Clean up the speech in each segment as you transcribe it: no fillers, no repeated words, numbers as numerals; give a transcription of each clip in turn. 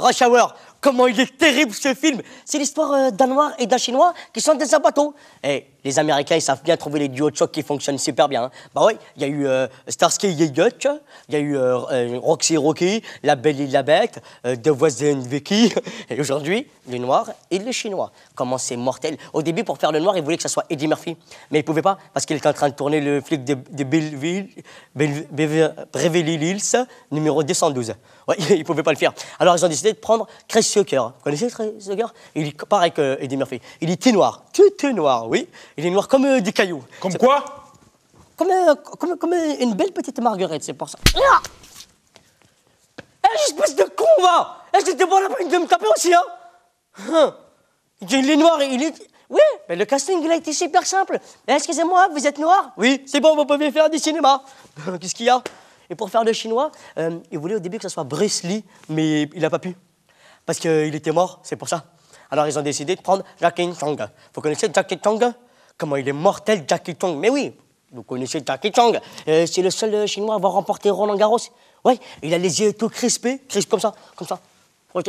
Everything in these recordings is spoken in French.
Rush Hour. Comment il est terrible ce film. C'est l'histoire d'un Noir et d'un Chinois qui sont dans un bateau. Et les Américains, ils savent bien trouver les duos de choc qui fonctionnent super bien. Hein. Bah oui, il y a eu Starsky et Hutch, il y a eu Roxy Rocky, La Belle et la Bête, Demoiselle Vicky, et aujourd'hui, les Noirs et les Chinois. Comment c'est mortel. Au début, pour faire le Noir, ils voulaient que ça soit Eddie Murphy. Mais ils ne pouvaient pas, parce qu'il était en train de tourner le flic de Beverly Hills, numéro 212. Ouais, ils ne pouvaient pas le faire. Alors, ils ont décidé de prendre Chris Tucker. Vous connaissez Chris Tucker? Il est pareil que Eddie Murphy. Il est noir, tout noir, oui. Il est noir comme des cailloux. Comme quoi? Comme une belle petite marguerite, c'est pour ça. Ah, espèce de con, va! C'était pas la peine de me taper aussi, hein? Il est noir, il est... Oui, mais le casting, il a été super simple. Excusez-moi, vous êtes noir? Oui, c'est bon, vous pouvez faire du cinéma. Qu'est-ce qu'il y a? Et pour faire le chinois, il voulait au début que ce soit Bruce Lee, mais il n'a pas pu. Parce qu'il était mort, c'est pour ça. Alors ils ont décidé de prendre Jackie Chong. Vous connaissez Jackie Chong? Comment il est mortel, Jackie Chong. Mais oui, vous connaissez Jackie Chong. C'est le seul chinois à avoir remporté Roland Garros. Oui, il a les yeux tout crispés, comme ça, comme ça. Oui,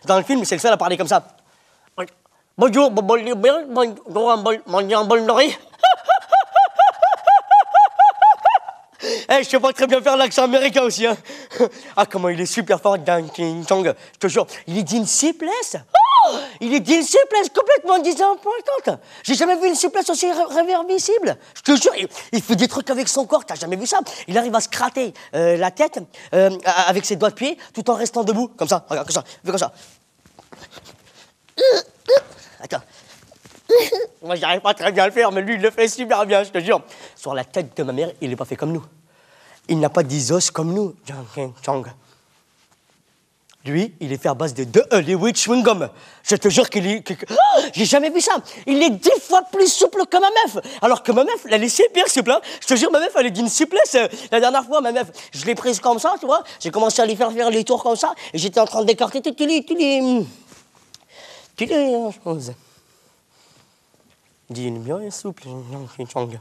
dans le film, c'est le seul à parler comme ça. Bonjour, je sais pas très bien faire l'accent américain aussi, hein. Ah, comment il est super fort, Jackie Chong. Je te jure, il est d'une souplesse. Oh, il est d'une souplesse complètement désimportante. J'ai jamais vu une souplesse aussi réversible. Je te jure, il fait des trucs avec son corps, t'as jamais vu ça. Il arrive à se gratter la tête avec ses doigts de pied tout en restant debout, comme ça. Regarde, comme ça, fais comme ça. Attends. Moi, j'arrive pas très bien à le faire, mais lui, il le fait super bien, je te jure. Sur la tête de ma mère, il n'est pas fait comme nous. Il n'a pas des os comme nous, Jackie Chong. Lui, il est fait à base de Hollywood chewing-gum. Je te jure qu'il est... Oh, j'ai jamais vu ça. Il est 10 fois plus souple que ma meuf. Alors que ma meuf, elle est super souple. Hein. Je te jure, ma meuf, elle est d'une souplesse. La dernière fois, ma meuf, je l'ai prise comme ça, tu vois. J'ai commencé à lui faire les tours comme ça. Et j'étais en train d'écarter toutes les choses. Dis-le bien, souple, Jackie Chong.